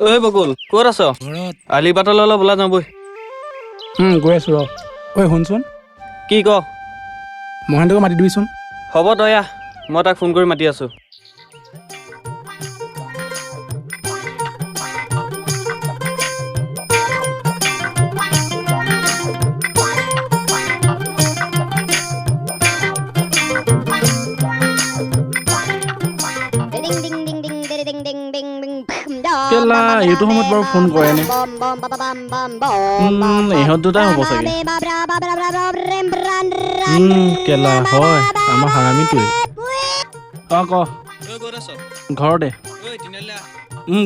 ঐ বকুল ক'ত আছ? ঘৰত। আলিবাটলৈ অলপ ওলাই যাওঁ বৈ। গৈ আছোঁ ৰ। ঐ শুনচোন, কি ক? মহেন্দ্ৰক মাতি দিবিচোন। হ'ব তই আহ, মই তাক ফোন কৰি মাতি আছোঁ। কেলা এইটো সময়ত বাৰু ফোন কৰেনে? ইহঁত দুটাই হ'ব চাগে। কেলা হয়, আমাৰ হাৰামীটোৱে। ক ক'ত আছ? ঘৰতে। ঐ তিনিআলিলৈ আহ।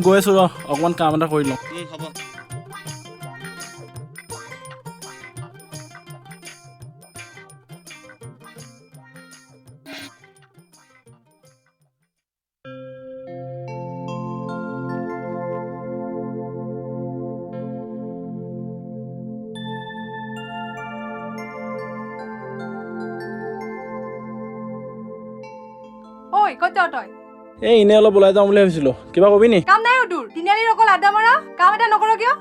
গৈ আছোঁ ৰ, অকণমান কাম এটা কৰি লওঁ। হ'ব। ঐ ক'ত যাৱ তই? এই এনেই অলপ ওলাই যাওঁ বুলি ভাবিছিলোঁ, কিবা কবি নি? কাম নাই তোৰ, তিনিআলিৰ অকল আড্ডা মাৰা, কাম এটা নকৰ কিয়?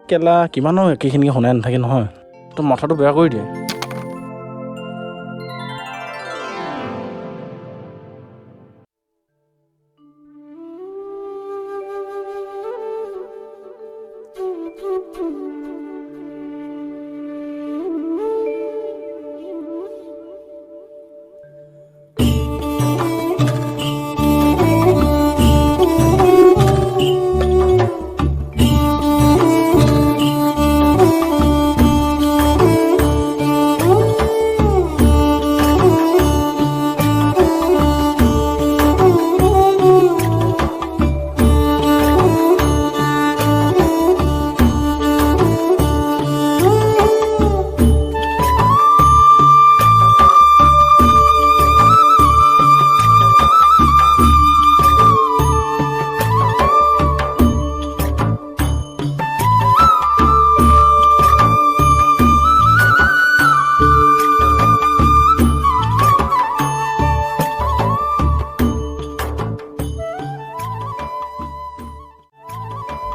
কেলা কিমানো একেখিনিকে শুনাই নাথাকে নহয়, তোৰ মাথাটো বেয়া কৰি দিয়ে।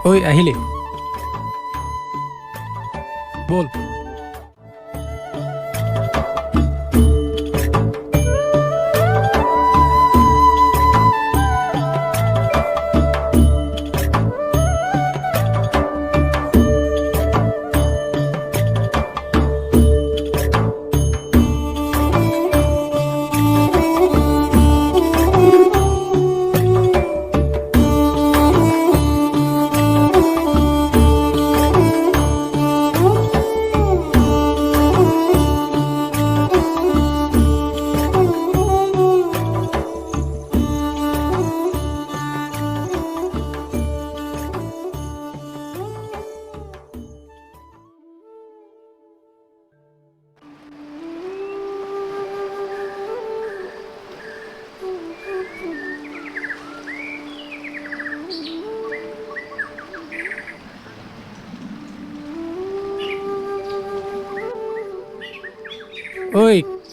ঐ আহিলি বল। ঐ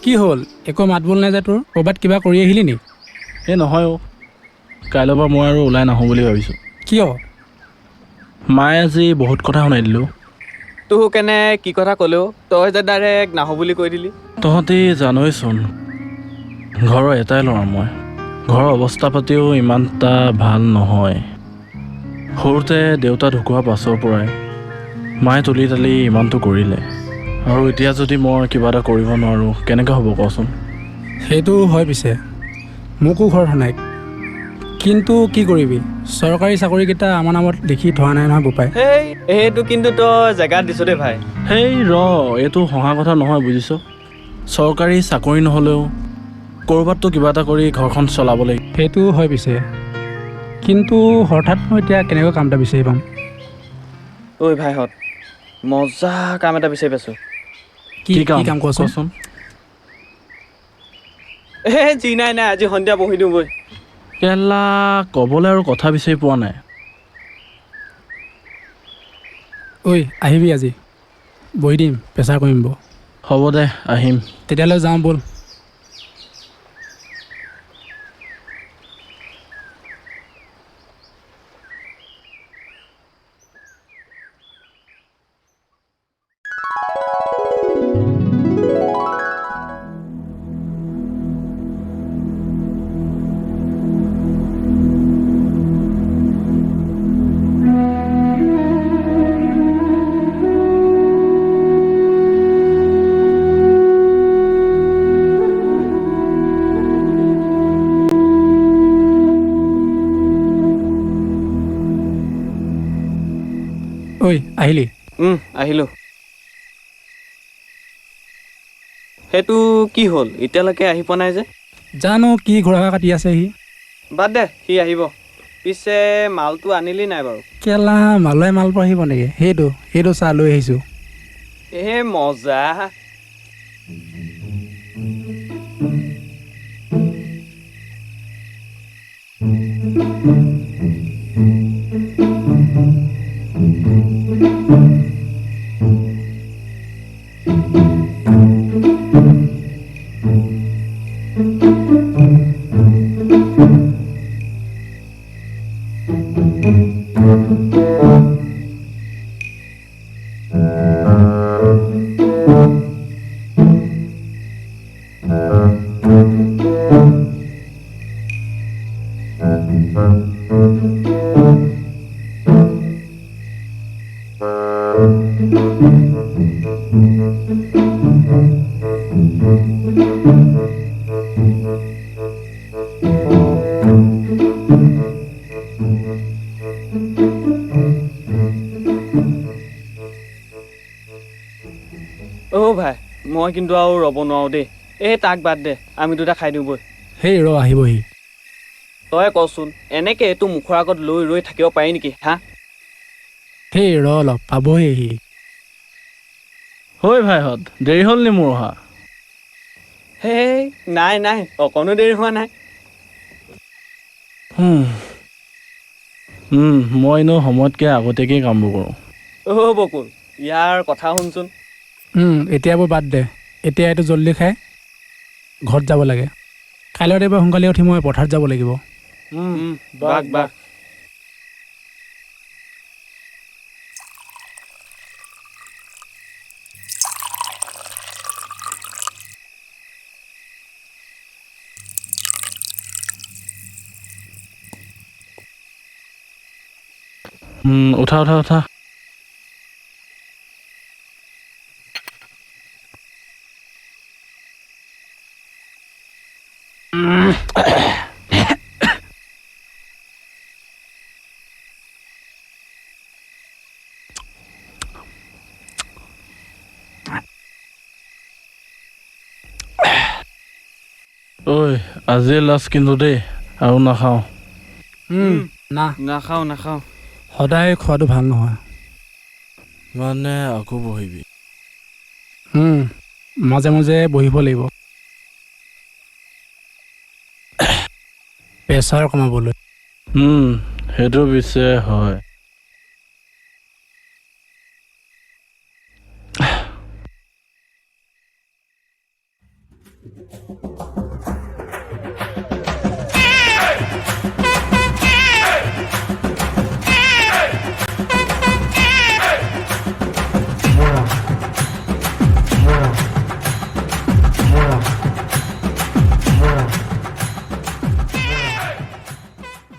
কি হ'ল, একো মাত বোল নাই যে তোৰ? ক'ৰবাত কিবা কৰি আহিলি নি? এই নহয় অ', কাইলৈৰ পৰা মই আৰু ওলাই নাহোঁ বুলি ভাবিছোঁ। কিয়? মায়ে আজি বহুত কথা শুনাই দিলোঁ। তোৰ কেনে কি কথা ক'লেও তই যে ডাইৰেক্ট নাহোঁ বুলি কৈ দিলি। তহঁতি জানইচোন, ঘৰৰ এটাই ল'ৰা মই। ঘৰৰ অৱস্থা পাতিও ইমান এটা ভাল নহয়। সৰুতে দেউতা ঢুকোৱাৰ পাছৰ পৰাই মায়ে তুলি তালি ইমানটো কৰিলে, আৰু এতিয়া যদি মই কিবা এটা কৰিব নোৱাৰোঁ কেনেকৈ হ'ব কচোন? সেইটো হয়, পিছে মোকো ঘৰ শুনাই, কিন্তু কি কৰিবি, চৰকাৰী চাকৰিকেইটা আমাৰ নামত লিখি থোৱা নাই নহয় বোপাই। সেইটো কিন্তু তই জেগাত দিছ দেই ভাই। এইটো হহা কথা নহয় বুজিছ। চৰকাৰী চাকৰি নহ'লেও ক'ৰবাততো কিবা এটা কৰি ঘৰখন চলাব লাগিব। সেইটো হয় পিছে, কিন্তু হঠাৎ মই এতিয়া কেনেকৈ কাম এটা বিচাৰি পাম? ঐ ভাইহঁত, মজা কাম এটা বিচাৰি পাইছোঁ। কি কাম কোৱাচোন? যি নাই আজি সন্ধিয়া বহি দিওঁ বৈ। কেলা ক'বলৈ আৰু কথা বিচাৰি পোৱা নাই। ঐ আহিবি আজি, বহি দিম, প্ৰেছাৰ কৰিম ব। হ'ব দে আহিম। তেতিয়ালৈ যাওঁ ব'ল। ঐ আহিলি? আহিলোঁ। সেইটো কি হ'ল এতিয়ালৈকে আহি পোৱা নাই যে? জানো কি ঘোঁৰা কাটি আছে সি। বাদ দে, সি আহিব। পিছে মালটো আনিলি নাই বাৰু? কেলা মালুৱাই মাল পৰা আহিব নেকি? সেইটো চাহ লৈ আহিছোঁ। মজা। ভাই, মই কিন্তু আৰু ৰ'ব নোৱাৰোঁ দেই। তাক বাদ দে, আমি দুটা খাই দিওঁ বৈ। সেই আহিবহি। তই কচোন, এনেকে এইটো মুখৰ আগত লৈ ৰৈ থাকিব পাৰি নেকি হা? সেই অলপ পাবহি সি। হয় ভাইহঁত, দেৰি হ'ল নি মোৰ অহা? নাই অকণো দেৰি হোৱা নাই। মই এনেও সময়তকৈ আগতীয়াকৈ কামবোৰ কৰোঁ। বকুল, ইয়াৰ কথা শুনচোন। এতিয়াবোৰ বাদ দে, এতিয়া এইটো জল্দি খাই ঘৰত যাব লাগে। কাইলৈ ৰাতিপুৱা সোনকালে উঠি মই পথাৰত যাব লাগিব। বাক। উঠা। ঐ আজি লাষ্ট কিন্তু দেই, আৰু নাখাওঁ। নাখাওঁ। সদায় খোৱাটো ভাল নহয়। মানে আকৌ বহিবি? মাজে মাজে বহিব লাগিব, প্ৰেছাৰ কমাবলৈ। সেইটো পিছে হয়।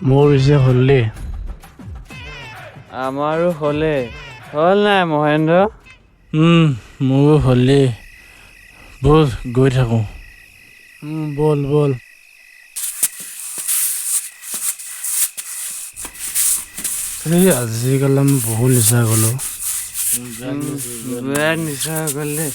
মোৰ পিছে হ'ল দেই। আমাৰো হ'ল নাই মহেন্দ্ৰ? মোৰো হ'লেই। ব'ল গৈ থাকোঁ। বল। আজিকালি আমি বহুত নিচা গ'লো। নিচা গ'ল দেই।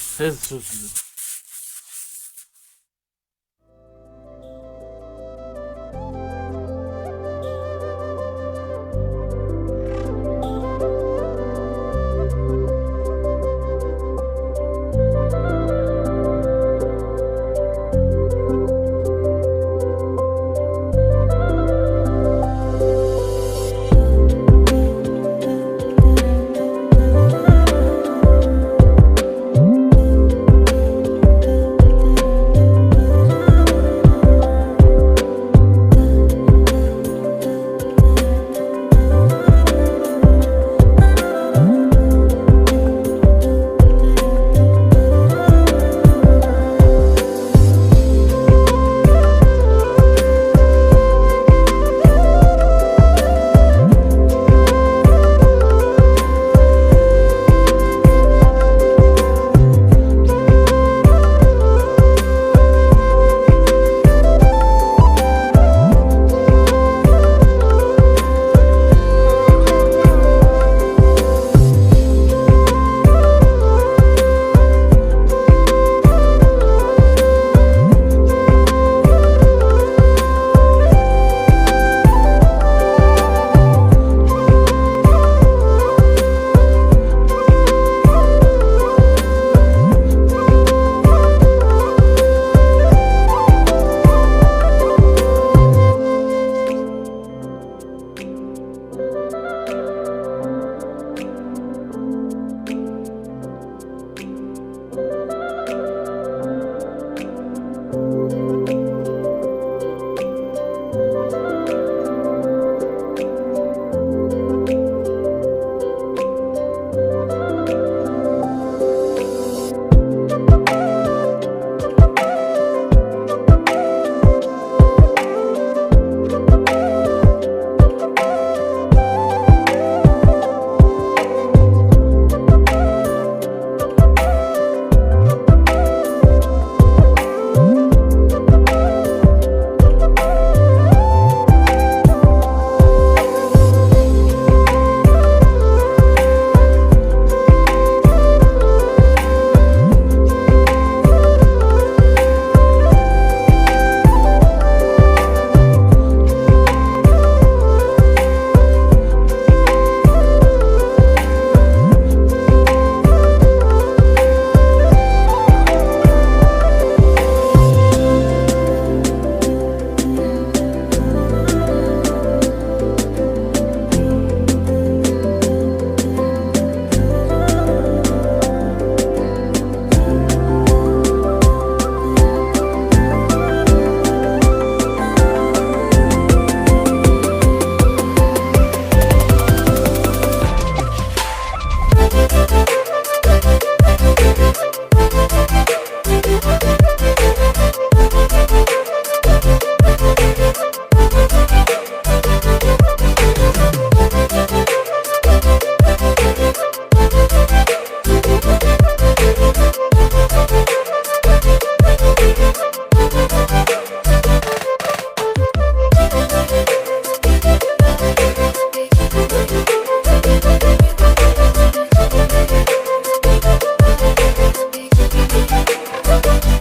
Bye.